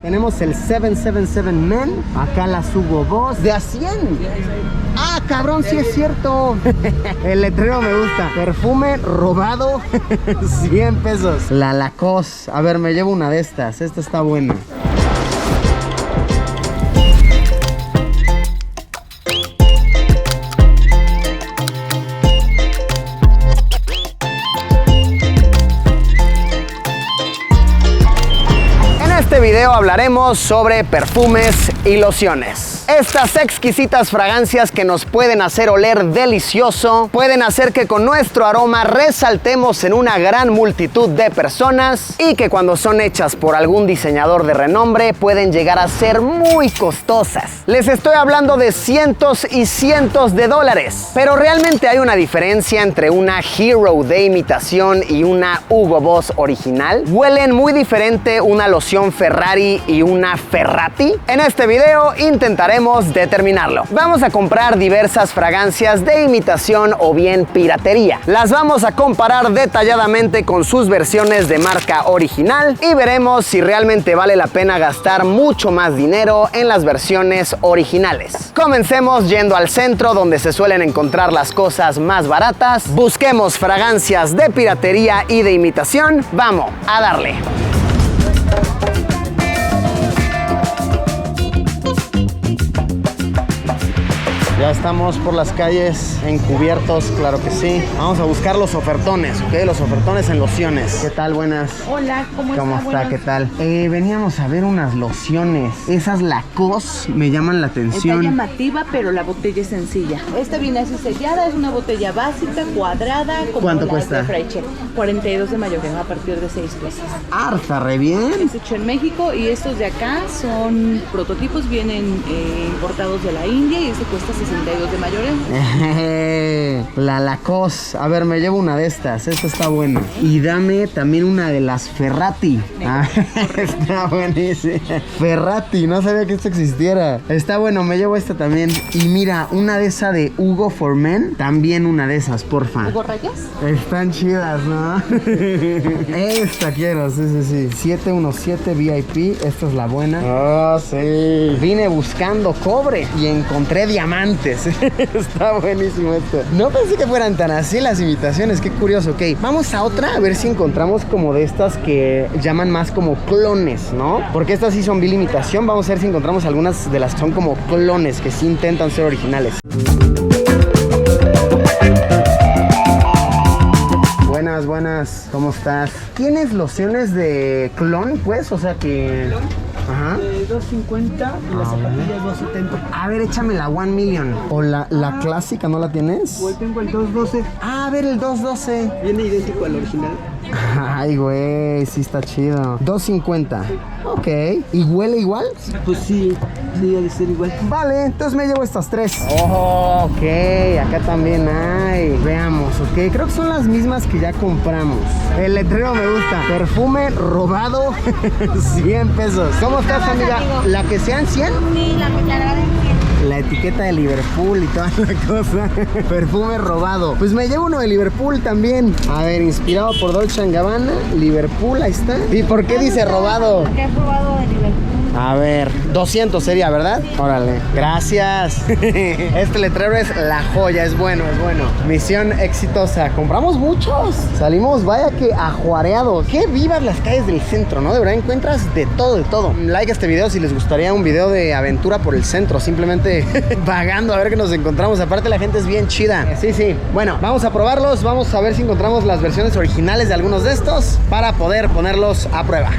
Tenemos el 777 Men, acá las Hugo Boss, de a 100. Ah, cabrón, sí es cierto. El letrero me gusta. Perfume robado, 100 pesos. La Lacoste. A ver, me llevo una de estas. Esta está buena. En este video hablaremos sobre perfumes y lociones. Estas exquisitas fragancias que nos pueden hacer oler delicioso, pueden hacer que con nuestro aroma resaltemos en una gran multitud de personas y que cuando son hechas por algún diseñador de renombre pueden llegar a ser muy costosas. Les estoy hablando de cientos y cientos de dólares, pero realmente hay una diferencia entre una Hero de imitación y una Hugo Boss original. ¿Huelen muy diferente una loción Ferrari y una Ferrati? En este video intentaremos determinarlo. Vamos a comprar diversas fragancias de imitación o bien piratería. Las vamos a comparar detalladamente con sus versiones de marca original y veremos si realmente vale la pena gastar mucho más dinero en las versiones originales. Comencemos yendo al centro donde se suelen encontrar las cosas más baratas. Busquemos fragancias de piratería y de imitación. Vamos a darle. Ya estamos por las calles encubiertos, claro que sí. Vamos a buscar los ofertones, ¿ok? Los ofertones en lociones. ¿Qué tal? Buenas. Hola, ¿cómo está? ¿Cómo está? Buenas. ¿Qué tal? Veníamos a ver unas lociones. Esas Lacoste me llaman la Está atención. llamativa, pero la botella es sencilla. Esta viene así sellada, es una botella básica, cuadrada. Como ¿Cuánto las cuesta? de Fraiche. 42 de mayoreo a partir de 6 pesos. Harta, re bien. Es hecho en México y estos de acá son prototipos, vienen importados de la India y este cuesta 62 de mayoreo. La Lacoste. A ver, me llevo una de estas. Esta está buena. Y dame también una de las Ferrati. Está buenísima. Ferrati, no sabía que esto existiera. Está bueno, me llevo esta también. Y mira, una de esa de Hugo for Men. También una de esas, porfa. ¿Hugo Rayas? Están chidas, ¿no? Esta quiero, sí, sí, sí. 717 VIP. Esta es la buena. Oh, sí. Vine buscando cobre y encontré diamantes. Está buenísimo esto. No pensé que fueran tan así las imitaciones. Qué curioso. Ok, vamos a otra a ver si encontramos como de estas que llaman más como clones, ¿no? Porque estas sí son vil imitación. Vamos a ver si encontramos algunas de las que son como clones, que sí intentan ser originales. Buenas, buenas. ¿Cómo estás? ¿Tienes lociones de clon, pues? O sea que... Ajá. 250 y las zapatillas 270. A ver, échame la 1 million. O la clásica, ¿no la tienes? Hoy tengo el 212. Ah, a ver, el 212. Viene idéntico al original. Ay, güey, sí está chido. 250. Ok. ¿Y huele igual? Pues sí, sí, ha de ser igual. Vale, entonces me llevo estas tres. Oh, ok, acá también hay. Veamos, ok. Creo que son las mismas que ya compramos. El letrero me gusta. Perfume robado, 100 pesos. ¿Cómo estás, amiga? Amigo. ¿La que sean 100? Sí, la verdad La etiqueta de Liverpool y toda la cosa. Perfume robado. Pues me llevo uno de Liverpool también. A ver, inspirado por Dolce & Gabbana. Liverpool, ahí está. ¿Y por qué dice robado? que he probado de Liverpool. A ver, 200 sería, ¿verdad? Órale, gracias. Este letrero es la joya, es bueno, es bueno. Misión exitosa. Compramos muchos. Salimos, vaya que ajuareados. Qué vivas las calles del centro, ¿no? De verdad encuentras de todo, de todo. Like a este video si les gustaría un video de aventura por el centro. Simplemente vagando a ver qué nos encontramos. Aparte la gente es bien chida. Sí, sí. Bueno, vamos a probarlos. Vamos a ver si encontramos las versiones originales de algunos de estos para poder ponerlos a prueba.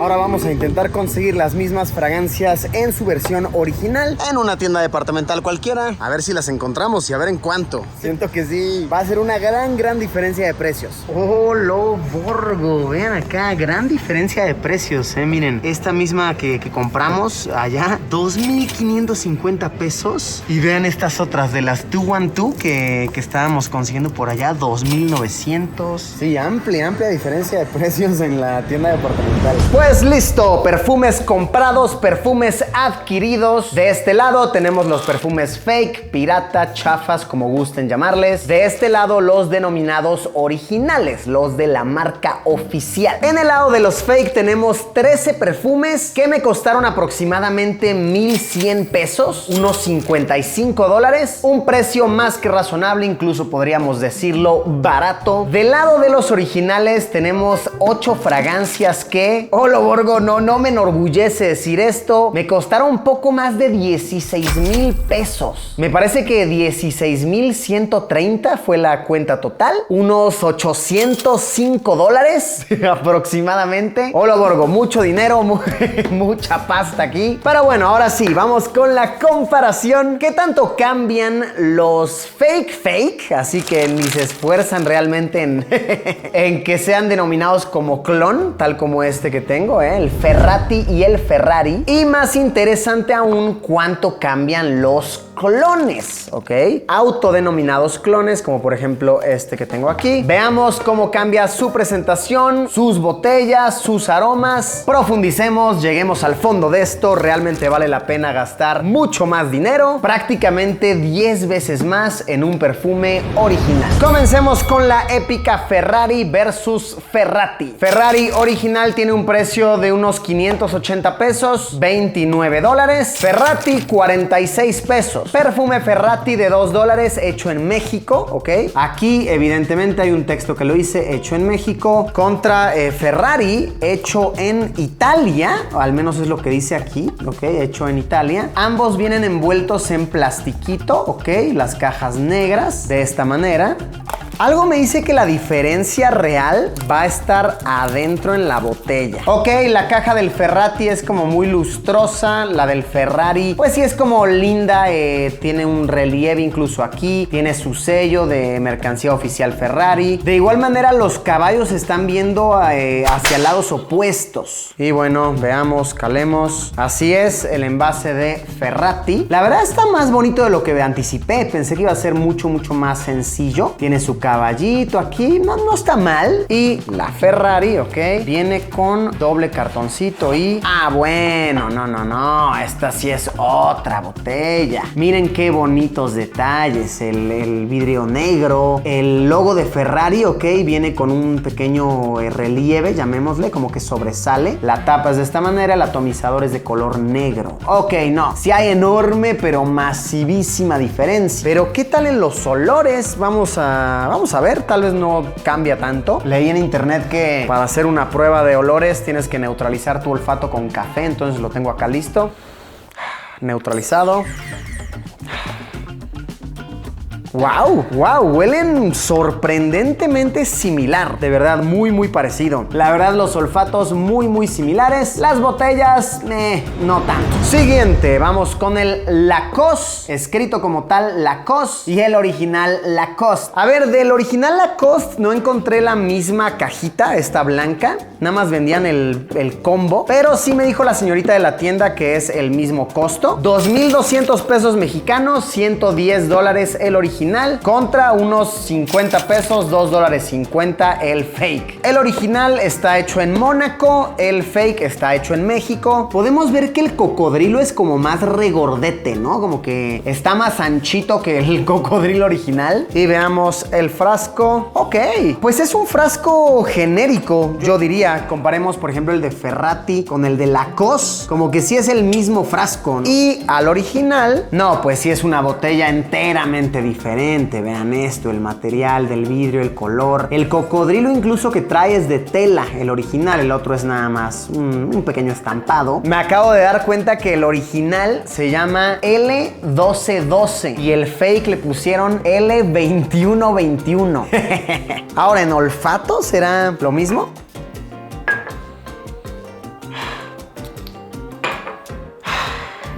Ahora vamos a intentar conseguir las mismas fragancias en su versión original en una tienda departamental cualquiera. A ver si las encontramos y a ver en cuánto. Siento que sí, va a ser una gran diferencia de precios. Oh, lo Borgo. Vean acá, gran diferencia de precios, miren. Esta misma que compramos allá, 2,550 pesos. Y vean estas otras de las 212 que estábamos consiguiendo por allá, 2,900. Sí, amplia diferencia de precios en la tienda departamental. Pues listo, Listo, perfumes comprados, perfumes adquiridos. De este lado tenemos los perfumes fake, pirata, chafas, como gusten llamarles. De este lado los denominados originales, los de la marca oficial. En el lado de los fake tenemos 13 perfumes que me costaron aproximadamente 1,100 pesos, unos 55 dólares. Un precio más que razonable, incluso podríamos decirlo barato. Del lado de los originales tenemos 8 fragancias que, Olo Borgo, no me enorgullece decir esto, me costaron un poco más de 16,000 pesos. Me parece que 16,130 fue la cuenta total, unos 805 dólares aproximadamente. Olo Borgo, mucho dinero, mucha pasta aquí. Pero bueno, ahora sí, vamos con la comparación. ¿Qué tanto cambian los fake? Así que ni se esfuerzan realmente en que sean denominados como clon, tal como este que tengo, el Ferrati y el Ferrari. Y más interesante aún, cuánto cambian los clones, ¿ok? Autodenominados clones, como por ejemplo este que tengo aquí. Veamos cómo cambia su presentación, sus botellas, sus aromas. Profundicemos, lleguemos al fondo de esto. Realmente vale la pena gastar mucho más dinero, prácticamente 10 veces más en un perfume original. Comencemos con la épica Ferrari versus Ferrati. Ferrari original tiene un precio de unos 580 pesos, 29 dólares. Ferrati, 46 pesos. Perfume Ferrati de 2 dólares, hecho en México, ¿ok? Aquí evidentemente hay un texto que lo hice, hecho en México, contra Ferrari, hecho en Italia, o al menos es lo que dice aquí, ¿ok? Hecho en Italia. Ambos vienen envueltos en plastiquito, ¿ok? Las cajas negras, de esta manera. Algo me dice que la diferencia real va a estar adentro en la botella. Ok, la caja del Ferrati es como muy lustrosa. La del Ferrari, pues sí es como linda. Tiene un relieve incluso aquí. Tiene su sello de mercancía oficial Ferrari. De igual manera, los caballos se están viendo hacia lados opuestos. Y bueno, veamos, calemos. Así es el envase de Ferrati. La verdad está más bonito de lo que anticipé. Pensé que iba a ser mucho más sencillo. Tiene su caballito aquí, no está mal. Y la Ferrari, ok, viene con doble cartoncito y... bueno, no, esta sí es otra botella. Miren qué bonitos detalles, el vidrio negro, el logo de Ferrari, ok, viene con un pequeño relieve, llamémosle, como que sobresale. La tapa es de esta manera, el atomizador es de color negro. Ok, no, sí hay enorme pero masivísima diferencia. Pero ¿qué tal en los olores? Vamos a ver, tal vez no cambia tanto. Leí en internet que para hacer una prueba de olores tienes que neutralizar tu olfato con café, entonces lo tengo acá listo. Neutralizado. ¡Wow! Huelen sorprendentemente similar. De verdad, muy parecido. La verdad, los olfatos muy similares. Las botellas, no tanto. Siguiente, vamos con el Lacoste. Escrito como tal, Lacoste. Y el original Lacoste. A ver, del original Lacoste no encontré la misma cajita, esta blanca. Nada más vendían el combo. Pero sí me dijo la señorita de la tienda que es el mismo costo. 2,200 pesos mexicanos, 110 dólares el original. Contra unos 50 pesos, 2 dólares 50 el fake. El original está hecho en Mónaco, el fake está hecho en México. Podemos ver que el cocodrilo es como más regordete, ¿no? Como que está más anchito que el cocodrilo original. Y veamos el frasco. Ok, pues es un frasco genérico, yo diría. Comparemos, por ejemplo, el de Ferrati con el de Lacoste. Como que sí es el mismo frasco, ¿no? Y al original, no, pues sí es una botella enteramente diferente. Vean esto, el material del vidrio, el color. El cocodrilo incluso que trae es de tela, el original. El otro es nada más un pequeño estampado. Me acabo de dar cuenta que el original se llama L1212 y el fake le pusieron L2121. Ahora, ¿en olfato será lo mismo?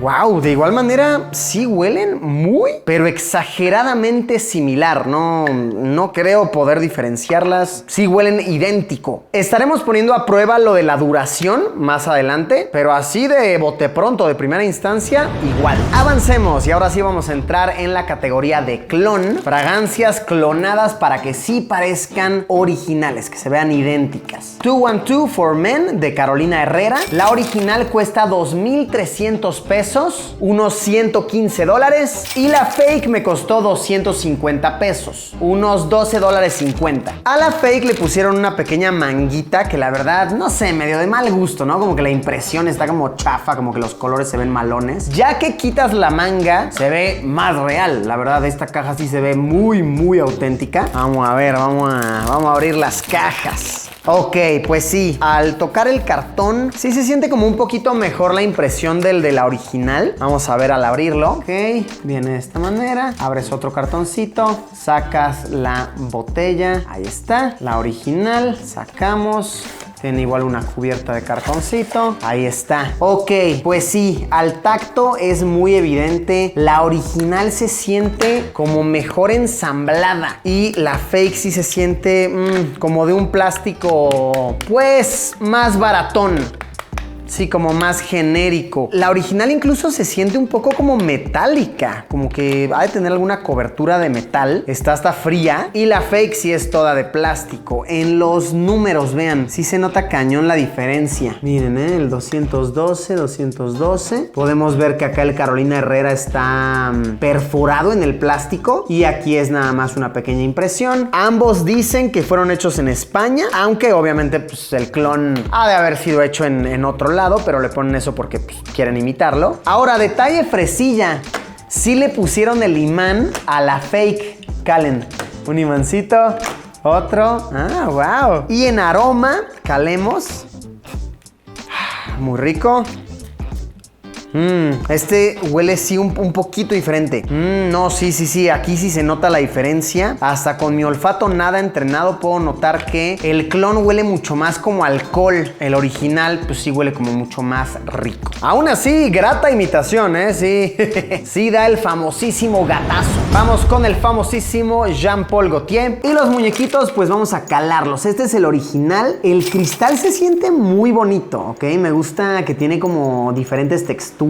Wow, de igual manera sí huelen muy, pero exageradamente similar. No creo poder diferenciarlas. Sí huelen idéntico. Estaremos poniendo a prueba lo de la duración más adelante, pero así de bote pronto, de primera instancia, igual. Avancemos y ahora sí vamos a entrar en la categoría de clon. Fragancias clonadas para que sí parezcan originales, que se vean idénticas. 212 for Men de Carolina Herrera. La original cuesta 2,300 pesos, unos 115 dólares. Y la fake me costó 250 pesos, unos 12 dólares 50. A la fake le pusieron una pequeña manguita que la verdad, no sé, medio de mal gusto, ¿no? Como que la impresión está como chafa, como que los colores se ven malones. Ya que quitas la manga, se ve más real. La verdad, esta caja sí se ve muy, muy auténtica. Vamos a ver, vamos a abrir las cajas. Ok, pues sí, al tocar el cartón sí se siente como un poquito mejor la impresión del de la original. Vamos a ver al abrirlo. Ok, viene de esta manera. Abres otro cartoncito, sacas la botella. Ahí está, la original. Sacamos. Tiene igual una cubierta de cartoncito. Ahí está. Ok, pues sí, al tacto es muy evidente. La original se siente como mejor ensamblada. Y la fake sí se siente como de un plástico, pues, más baratón. Sí, como más genérico. La original incluso se siente un poco como metálica, como que ha de tener alguna cobertura de metal. Está hasta fría. Y la fake sí es toda de plástico. En los números, vean, sí se nota cañón la diferencia. Miren, el 212. Podemos ver que acá el Carolina Herrera está perforado en el plástico. Y aquí es nada más una pequeña impresión. Ambos dicen que fueron hechos en España, aunque obviamente pues, el clon ha de haber sido hecho en otro lado, pero le ponen eso porque pues, quieren imitarlo. Ahora, detalle fresilla. Sí le pusieron el imán a la fake. Calen. Un imancito. Otro. Ah, wow. Y en aroma, calemos. Muy rico. Este huele sí un poquito diferente. No, sí. Aquí sí se nota la diferencia. Hasta con mi olfato nada entrenado puedo notar que el clon huele mucho más como alcohol. El original, pues sí huele como mucho más rico. Aún así, grata imitación, Sí. Sí da el famosísimo gatazo. Vamos con el famosísimo Jean-Paul Gaultier. Y los muñequitos, pues vamos a calarlos. Este es el original. El cristal se siente muy bonito, ¿ok? Me gusta que tiene como diferentes texturas.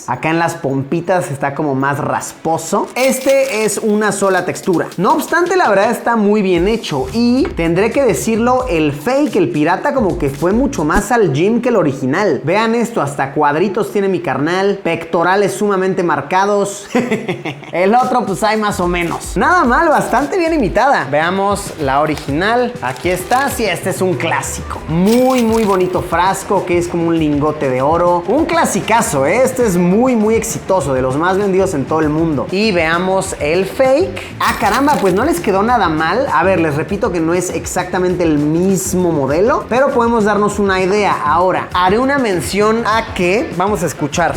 Acá en las pompitas está como más rasposo. Este es una sola textura. No obstante, la verdad está muy bien hecho. Y tendré que decirlo, el fake, el pirata, como que fue mucho más al gym que el original. Vean esto, hasta cuadritos tiene mi carnal. Pectorales sumamente marcados. El otro pues hay más o menos. Nada mal, bastante bien imitada. Veamos la original. Aquí está. Sí, este es un clásico. Muy, muy bonito frasco, que es como un lingote de oro. Un clasicazo, Este es muy, muy exitoso, de los más vendidos en todo el mundo. Y veamos el fake. Ah, caramba, pues no les quedó nada mal. A ver, les repito que no es exactamente el mismo modelo, pero podemos darnos una idea. Ahora, haré una mención a que vamos a escuchar.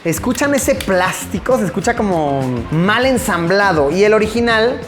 ¿Escuchan ese plástico? Se escucha como mal ensamblado. Y el original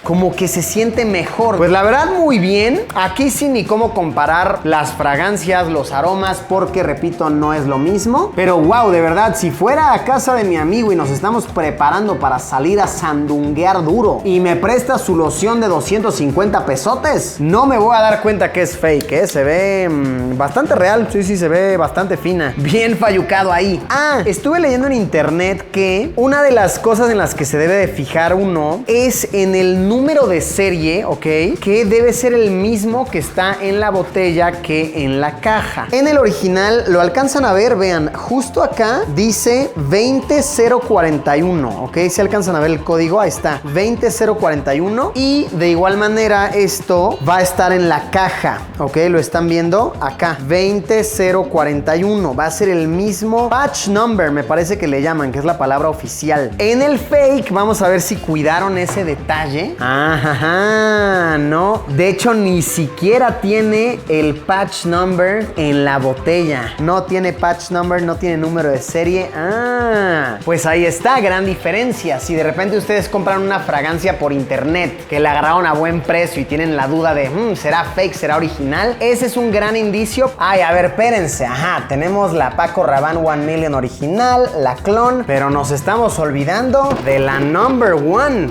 como que se siente mejor. Pues la verdad muy bien. Aquí sí ni cómo comparar las fragancias, los aromas, porque repito, no es lo mismo. Pero wow, de verdad, si fuera a casa de mi amigo y nos estamos preparando para salir a sandunguear duro y me presta su loción de 250 pesotes, no me voy a dar cuenta que es fake, Se ve bastante real. Sí, se ve bastante fina. Bien fallucado ahí. Ah, estuve leyendo en internet que una de las cosas en las que se debe de fijar uno es en el número de serie, ¿ok? Que debe ser el mismo que está en la botella que en la caja. En el original, lo alcanzan a ver, vean, justo acá dice 20041, ¿ok? Si alcanzan a ver el código, ahí está, 20041. Y de igual manera, esto va a estar en la caja, ¿ok? Lo están viendo acá, 20041. Va a ser el mismo batch number, me parece que le llaman, que es la palabra oficial. En el fake, vamos a ver si cuidaron ese detalle. Ajá, no. De hecho, ni siquiera tiene el patch number en la botella. No tiene patch number, no tiene número de serie. Ah, pues ahí está, gran diferencia. Si de repente ustedes compran una fragancia por internet que la agarraron a buen precio y tienen la duda de, ¿será fake, será original? Ese es un gran indicio. Ay, a ver, espérense. Ajá, tenemos la Paco Rabanne 1 Million original, la clon, pero nos estamos olvidando de la number one.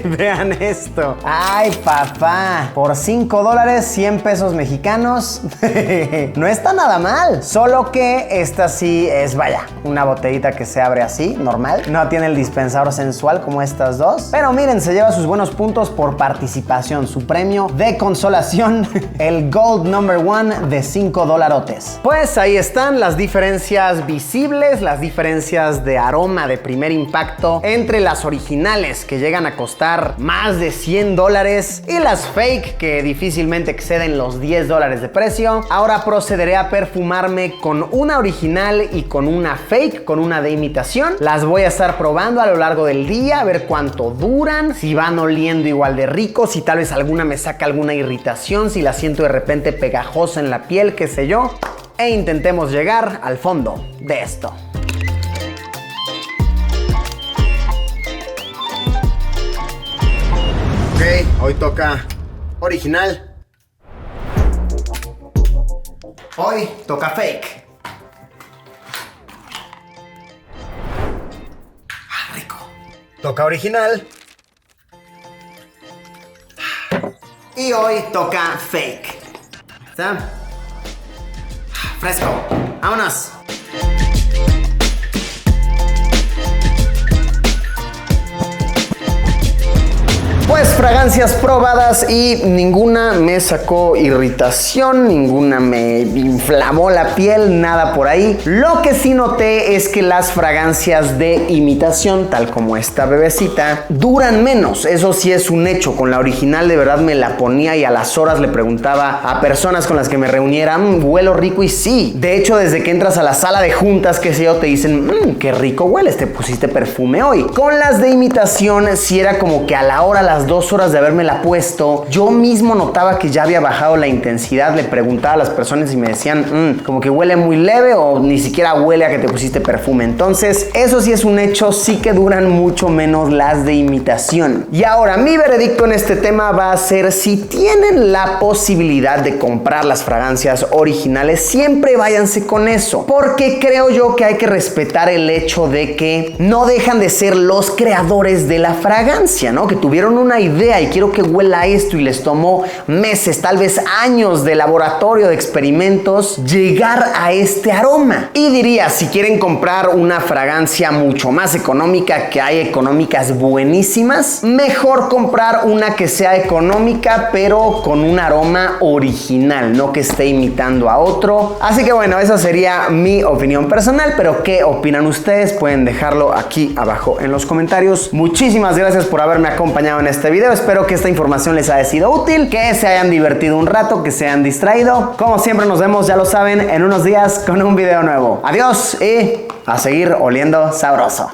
Vean esto. Ay, papá. Por $5, 100 pesos mexicanos. No está nada mal. Solo que esta sí es, vaya, una botellita que se abre así, normal. No tiene el dispensador sensual como estas dos. Pero miren, se lleva sus buenos puntos por participación. Su premio de consolación, el Gold Number One de $5. Pues ahí están las diferencias visibles, las diferencias de aroma de primer impacto entre las originales que llegan a costar más de $100 y las fake que difícilmente exceden los $10 de precio. Ahora procederé a perfumarme con una original y con una fake, con una de imitación. Las voy a estar probando a lo largo del día, a ver cuánto duran, si van oliendo igual de rico, si tal vez alguna me saca alguna irritación, si la siento de repente pegajosa en la piel, qué sé yo. E intentemos llegar al fondo de esto. Ok, hoy toca original. Hoy toca fake. Rico. Toca original. Y hoy toca fake. ¿Está? Fresco. Vámonos. Pues fragancias probadas y ninguna me sacó irritación, ninguna me inflamó la piel, nada por ahí. Lo que sí noté es que las fragancias de imitación, tal como esta bebecita, duran menos. Eso sí es un hecho. Con la original de verdad me la ponía y a las horas le preguntaba a personas con las que me reuniera, huelo rico, y sí. De hecho, desde que entras a la sala de juntas, qué sé yo, te dicen, qué rico hueles, te pusiste perfume hoy. Con las de imitación, sí era como que a la hora, las 2 horas de habérmela puesto, yo mismo notaba que ya había bajado la intensidad. Le preguntaba a las personas y me decían, como que huele muy leve o ni siquiera huele a que te pusiste perfume. Entonces, eso sí es un hecho, sí que duran mucho menos las de imitación. Y ahora, mi veredicto en este tema va a ser, si tienen la posibilidad de comprar las fragancias originales, siempre váyanse con eso. Porque creo yo que hay que respetar el hecho de que no dejan de ser los creadores de la fragancia, ¿no? Que tuvieron una idea y quiero que huela esto y les tomó meses, tal vez años de laboratorio, de experimentos, llegar a este aroma. Y diría, si quieren comprar una fragancia mucho más económica, que hay económicas buenísimas, mejor comprar una que sea económica pero con un aroma original, no que esté imitando a otro. Así que bueno, esa sería mi opinión personal, pero ¿qué opinan ustedes? Pueden dejarlo aquí abajo en los comentarios. Muchísimas gracias por haberme acompañado en este video. Espero que esta información les haya sido útil, que se hayan divertido un rato, que se hayan distraído. Como siempre, nos vemos, ya lo saben, en unos días con un video nuevo. Adiós y a seguir oliendo sabroso.